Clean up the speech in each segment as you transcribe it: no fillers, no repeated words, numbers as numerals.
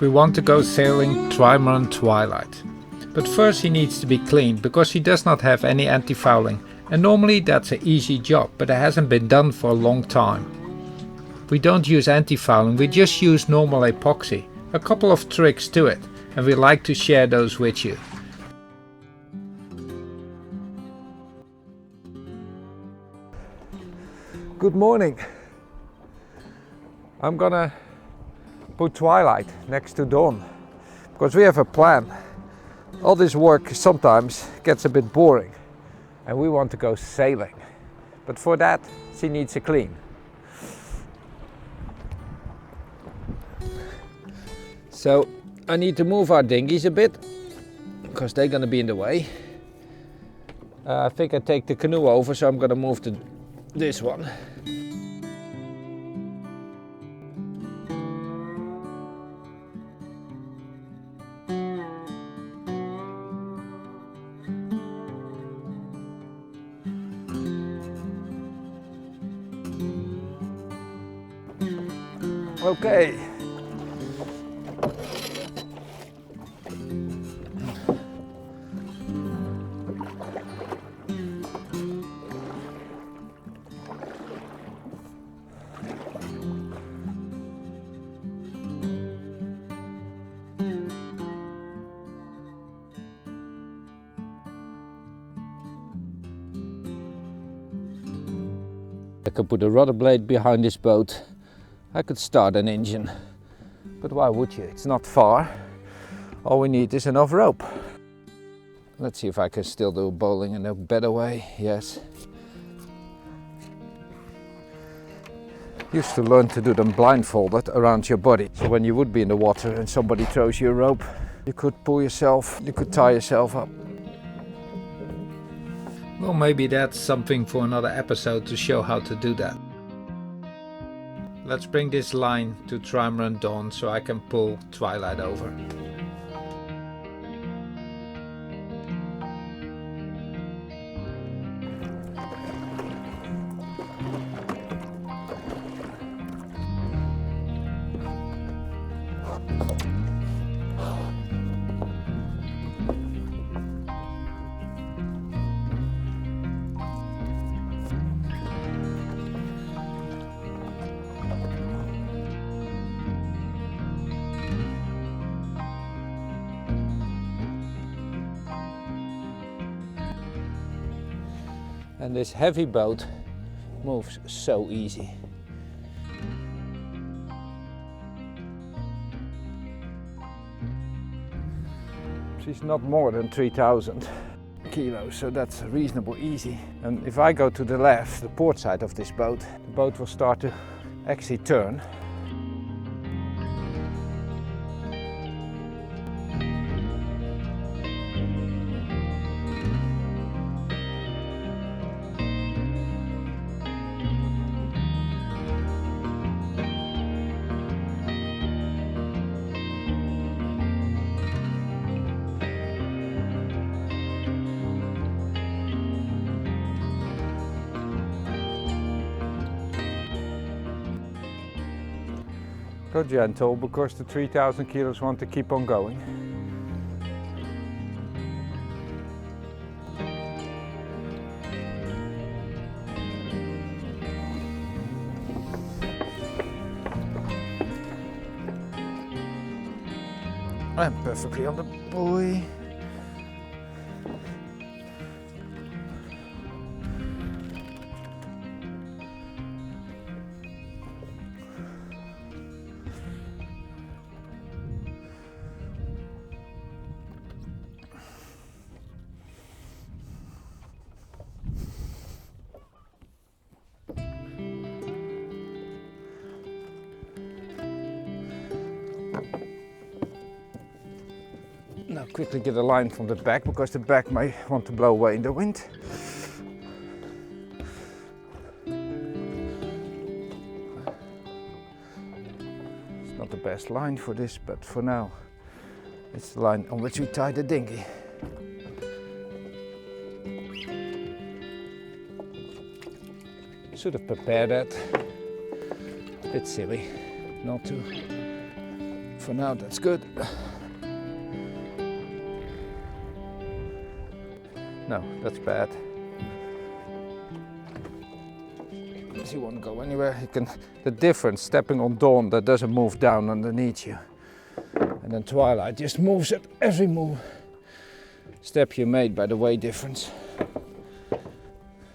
We want to go sailing Trimaran Twilight. But first he needs to be cleaned because he does not have any anti-fouling, and normally that's an easy job, but it hasn't been done for a long time. We don't use anti-fouling, we just use normal epoxy. A couple of tricks to it, and we like to share those with you. Good morning. I'm gonna put Twilight next to Dawn because we have a plan. All this work sometimes gets a bit boring and we want to go sailing, but for that she needs a clean. So I need to move our dinghies a bit because they're gonna be in the way. I think I take the canoe over, so I'm gonna move this one. Okay. I could put a rudder blade behind this boat. I could start an engine, but why would you? It's not far. All we need is enough rope. Let's see if I can still do bowling in a better way. Yes. Used to learn to do them blindfolded around your body. So when you would be in the water and somebody throws you a rope, you could pull yourself, you could tie yourself up. Well, maybe that's something for another episode to show how to do that. Let's bring this line to Trimaran Dawn so I can pull Twilight over. And this heavy boat moves so easy. She's not more than 3,000 kilos, so that's reasonably easy. And if I go to the left, the port side of this boat, the boat will start to actually turn. Go gentle because the 3,000 kilos want to keep on going. I'm perfectly on the buoy. Now quickly get a line from the back because the back may want to blow away in the wind. It's not the best line for this, but for now it's the line on which we tie the dinghy. Should have prepared that. Bit silly not to. For now, that's good. No, that's bad. He won't go anywhere. He can. The difference, stepping on Dawn, that doesn't move down underneath you, and then Twilight just moves at every step you made by the weight difference.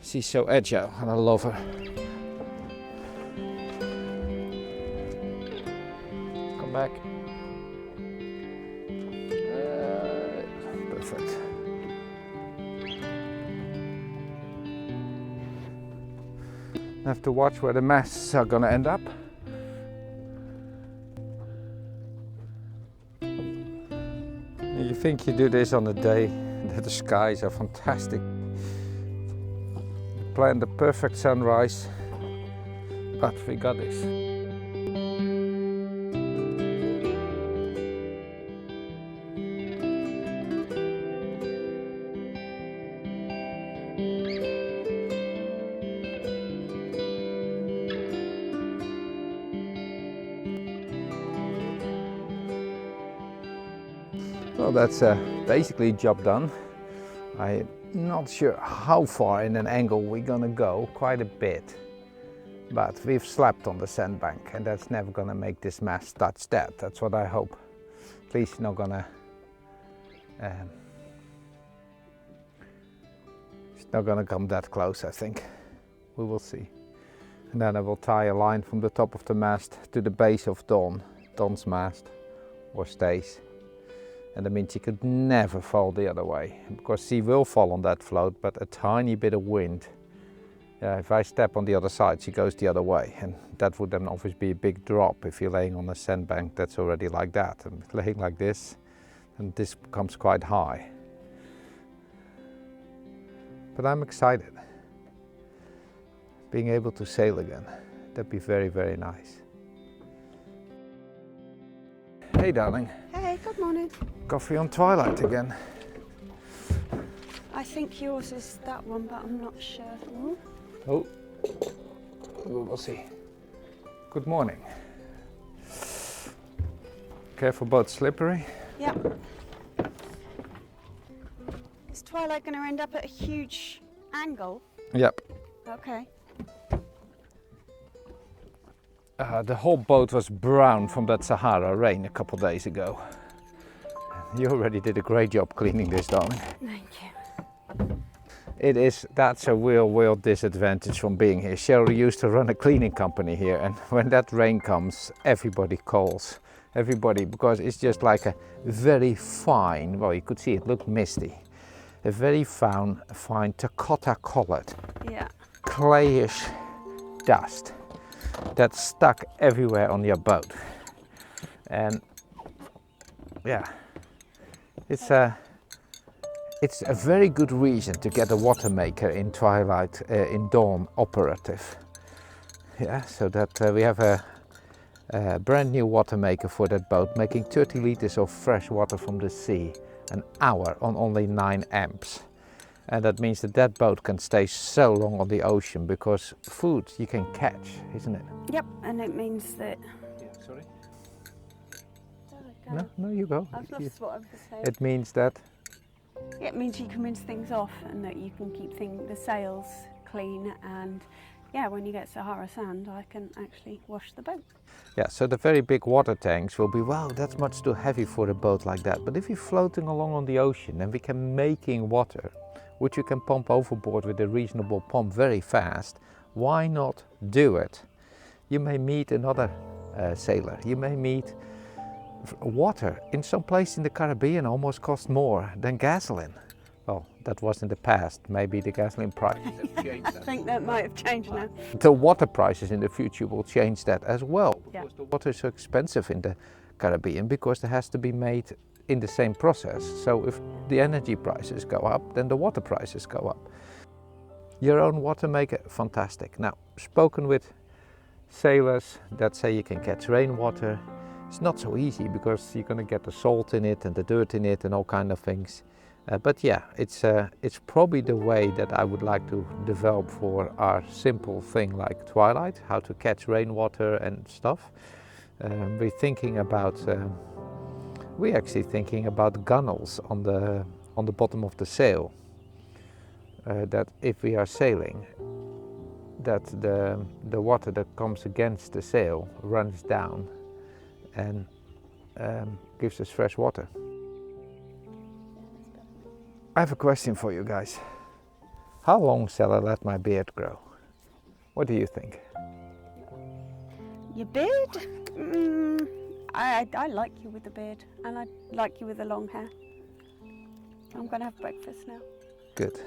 She's so agile, and I love her. Come back. Perfect. I have to watch where the masts are gonna end up. You think you do this on a day that the skies are fantastic. You plan the perfect sunrise, but we got this. Well, that's basically job done. I'm not sure how far in an angle we're gonna go, quite a bit. But we've slapped on the sandbank, and that's never gonna make this mast touch that. That's what I hope. At least not gonna it's not gonna come that close, I think. We will see. And then I will tie a line from the top of the mast to the base of Dawn's mast, or stays. And that means she could never fall the other way, because she will fall on that float, but a tiny bit of wind. If I step on the other side, she goes the other way, and that would then obviously be a big drop if you're laying on a sandbank that's already like that. And laying like this, and this becomes quite high. But I'm excited. Being able to sail again, that'd be very, very nice. Hey darling. Hey, good morning. Coffee on Twilight again. I think yours is that one, but I'm not sure. Oh, we'll see. Good morning. Careful, boat slippery. Yep. Is Twilight going to end up at a huge angle? Yep. Okay. The whole boat was brown from that Sahara rain a couple days ago. You already did a great job cleaning this, darling. Thank you. That's a real disadvantage from being here. Cheryl used to run a cleaning company here, and when that rain comes, everybody calls. Everybody, because it's just like a very fine, well, you could see it looked misty. A very fine terracotta colored, clayish dust that's stuck everywhere on your boat. And yeah, it's a very good reason to get a water maker in Twilight, in Dawn operative. Yeah, so that we have a brand new water maker for that boat, making 30 liters of fresh water from the sea an hour on only 9 amps. And that means that boat can stay so long on the ocean, because food you can catch, isn't it? Yep, and it means that... Yeah, sorry? No, you go. I've lost what I was saying. It means that? Yeah, it means you can rinse things off, and that you can keep the sails clean, and yeah, when you get Sahara sand, I can actually wash the boat. Yeah, so the very big water tanks will be, wow, that's much too heavy for a boat like that. But if you're floating along on the ocean and we can making water, which you can pump overboard with a reasonable pump very fast, why not do it? You may meet another sailor. You may meet water in some place in the Caribbean almost cost more than gasoline. Well, that was in the past. Maybe the gasoline prices have changed. I think that might have changed now. The water prices in the future will change that as well. Yeah. Because the water is so expensive in the Caribbean, because it has to be made in the same process. So if the energy prices go up, then the water prices go up. Your own water maker, fantastic. Now, spoken with sailors that say you can catch rainwater. It's not so easy, because you're going to get the salt in it and the dirt in it and all kind of things. But yeah, it's probably the way that I would like to develop for our simple thing like Twilight, how to catch rainwater and stuff. we're thinking about, we're actually thinking about gunnels on the bottom of the sail. That if we are sailing, that the water that comes against the sail runs down and gives us fresh water. I have a question for you guys. How long shall I let my beard grow? What do you think? Your beard? I like you with the beard, and I like you with the long hair. I'm going to have breakfast now. Good.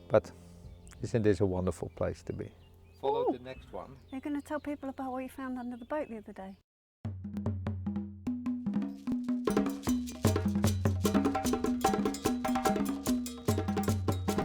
But isn't this a wonderful place to be? Follow the next one. You're going to tell people about what you found under the boat the other day.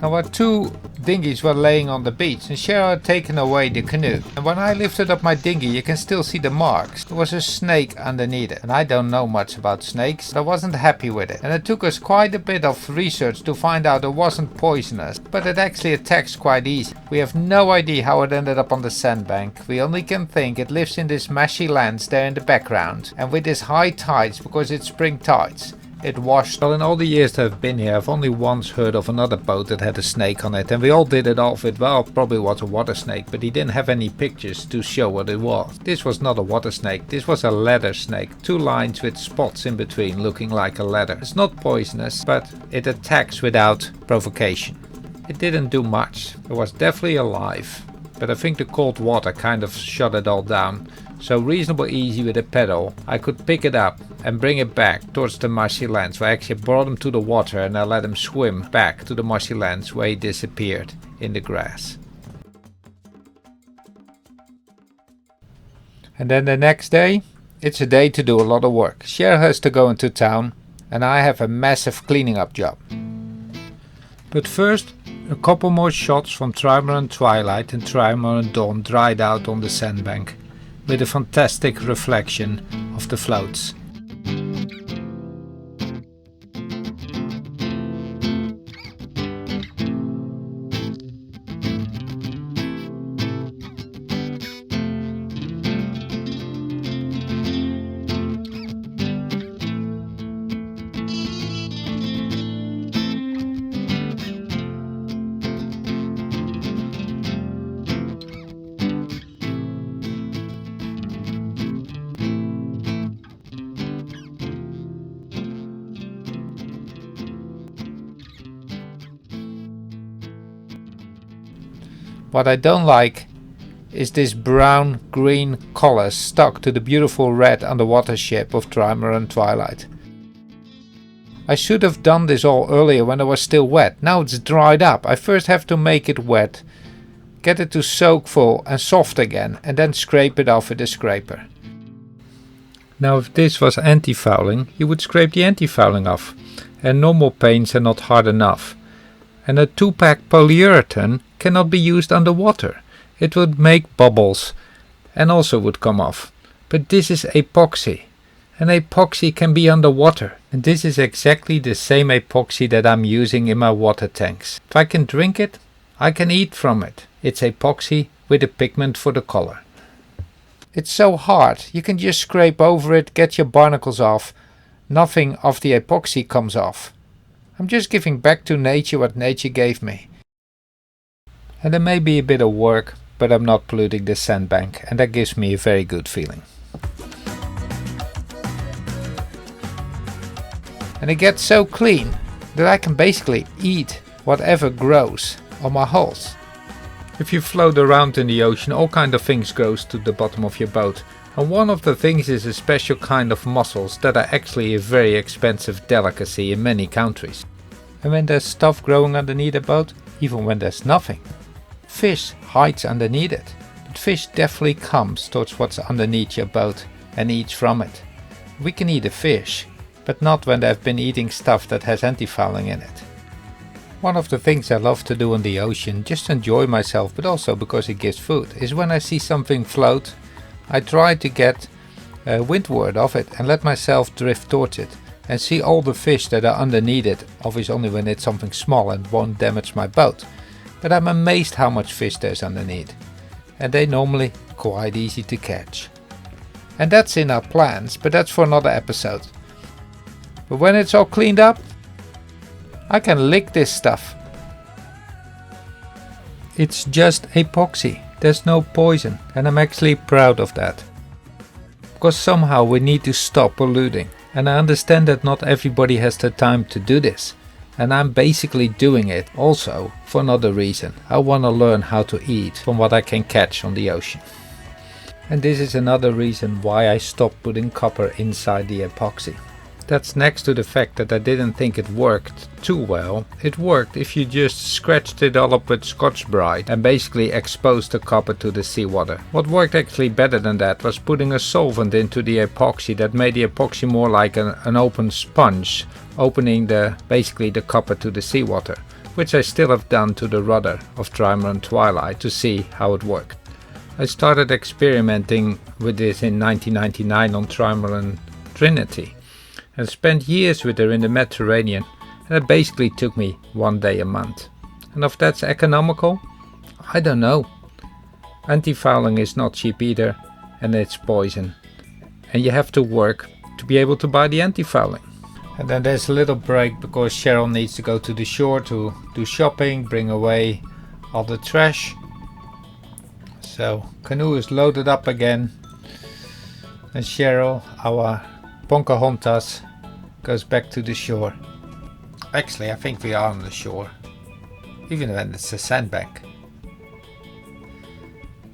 Now our two dinghies were laying on the beach and Cheryl had taken away the canoe. And when I lifted up my dinghy you can still see the marks. There was a snake underneath it. And I don't know much about snakes, but I wasn't happy with it. And it took us quite a bit of research to find out it wasn't poisonous. But it actually attacks quite easy. We have no idea how it ended up on the sandbank. We only can think it lives in this mashy lands there in the background. And with this high tides, because it's spring tides, it washed. Well, in all the years that I've been here, I've only once heard of another boat that had a snake on it, and we all did it off with, well, probably was a water snake, but he didn't have any pictures to show what it was. This was not a water snake, this was a leather snake, 2 lines with spots in between looking like a leather. It's not poisonous, but it attacks without provocation. It didn't do much. It was definitely alive, but I think the cold water kind of shut it all down. So reasonably easy with a pedal, I could pick it up and bring it back towards the marshy lands. So I actually brought him to the water and I let him swim back to the marshy lands where he disappeared in the grass. And then the next day, it's a day to do a lot of work. Cheryl has to go into town and I have a massive cleaning up job. But first, a couple more shots from Trimaran Twilight and Trimaran Dawn dried out on the sandbank, with a fantastic reflection of the floats. What I don't like is this brown-green color stuck to the beautiful red underwater ship of Trimaran Twilight. I should have done this all earlier when it was still wet. Now it's dried up. I first have to make it wet, get it to soak full and soft again, and then scrape it off with a scraper. Now if this was anti-fouling, you would scrape the anti-fouling off, and normal paints are not hard enough. And a 2-pack polyurethane cannot be used underwater. It would make bubbles and also would come off. But this is epoxy, and epoxy can be underwater. And this is exactly the same epoxy that I'm using in my water tanks. If I can drink it, I can eat from it. It's epoxy with a pigment for the color. It's so hard, you can just scrape over it, get your barnacles off. Nothing of the epoxy comes off. I'm just giving back to nature what nature gave me. And there may be a bit of work, but I'm not polluting the sandbank, and that gives me a very good feeling. And it gets so clean that I can basically eat whatever grows on my hulls. If you float around in the ocean, all kind of things grows to the bottom of your boat. And one of the things is a special kind of mussels that are actually a very expensive delicacy in many countries. And when there's stuff growing underneath a boat, even when there's nothing, fish hides underneath it. But fish definitely comes towards what's underneath your boat and eats from it. We can eat a fish, but not when they've been eating stuff that has antifouling in it. One of the things I love to do in the ocean, just to enjoy myself, but also because it gives food, is when I see something float, I try to get windward of it and let myself drift towards it and see all the fish that are underneath it, obviously only when it's something small and won't damage my boat. But I'm amazed how much fish there's underneath. and they normally quite easy to catch. And that's in our plans, but that's for another episode. But when it's all cleaned up, I can lick this stuff. It's just epoxy, there's no poison, and I'm actually proud of that. Because somehow we need to stop polluting, and I understand that not everybody has the time to do this. And I'm basically doing it also for another reason. I want to learn how to eat from what I can catch on the ocean. And this is another reason why I stopped putting copper inside the epoxy. That's next to the fact that I didn't think it worked too well. It worked if you just scratched it all up with Scotch-Brite and basically exposed the copper to the seawater. What worked actually better than that was putting a solvent into the epoxy that made the epoxy more like an open sponge, opening basically the copper to the seawater, which I still have done to the rudder of Trimaran Twilight to see how it worked. I started experimenting with this in 1999 on Trimaran Trinity, and spent years with her in the Mediterranean, and it basically took me 1 day a month. And if that's economical, I don't know. Antifouling is not cheap either, and it's poison. And you have to work to be able to buy the antifouling. And then there's a little break because Cheryl needs to go to the shore to do shopping, bring away all the trash. So canoe is loaded up again, and Cheryl, our Pocahontas, goes back to the shore. Actually, I think we are on the shore, even when it's a sandbank.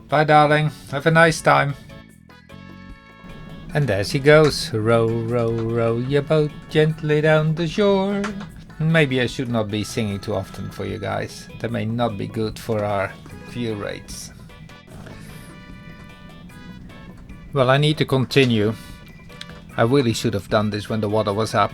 Bye darling, have a nice time. And there she goes. Row, row, row your boat gently down the shore. Maybe I should not be singing too often for you guys. That may not be good for our view rates. Well, I need to continue. I really should have done this when the water was up,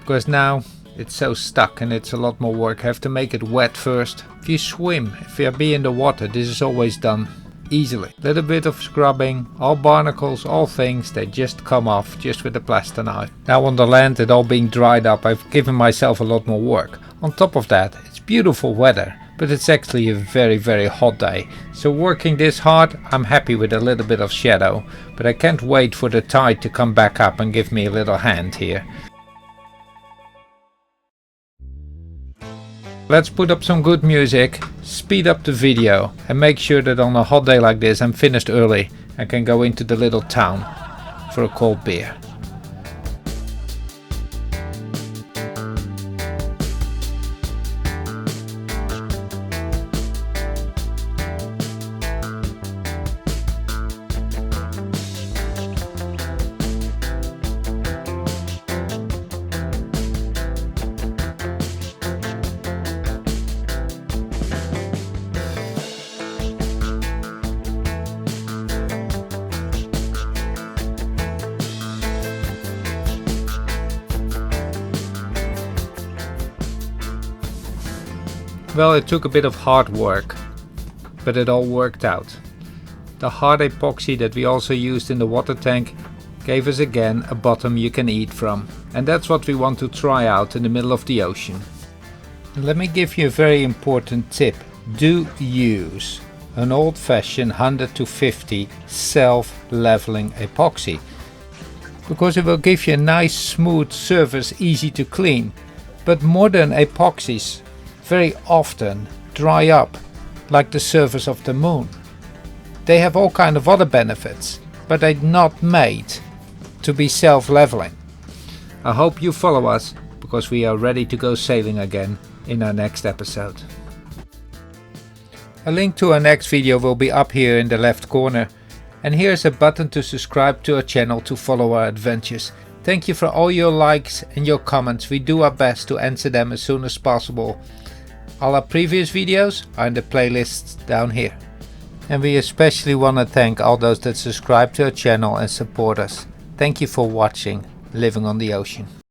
because now it's so stuck and it's a lot more work. I have to make it wet first. If you swim, if you be in the water, this is always done easily. Little bit of scrubbing, all barnacles, all things, they just come off just with a plaster knife. Now on the land, it all being dried up, I've given myself a lot more work. On top of that, it's beautiful weather, but it's actually a very, very hot day. So working this hard, I'm happy with a little bit of shadow, but I can't wait for the tide to come back up and give me a little hand here. Let's put up some good music, speed up the video, and make sure that on a hot day like this I'm finished early and can go into the little town for a cold beer. Well, it took a bit of hard work, but it all worked out. The hard epoxy that we also used in the water tank gave us again a bottom you can eat from, and that's what we want to try out in the middle of the ocean. Let me give you a very important tip. Do use an old-fashioned 100 to 50 self-leveling epoxy, because it will give you a nice smooth surface, easy to clean. But modern epoxies very often dry up like the surface of the moon. They have all kind of other benefits, but they're not made to be self-leveling. I hope you follow us, because we are ready to go sailing again in our next episode. A link to our next video will be up here in the left corner, and here's a button to subscribe to our channel to follow our adventures. Thank you for all your likes and your comments. We do our best to answer them as soon as possible. All our previous videos are in the playlists down here. And we especially want to thank all those that subscribe to our channel and support us. Thank you for watching Living on the Ocean.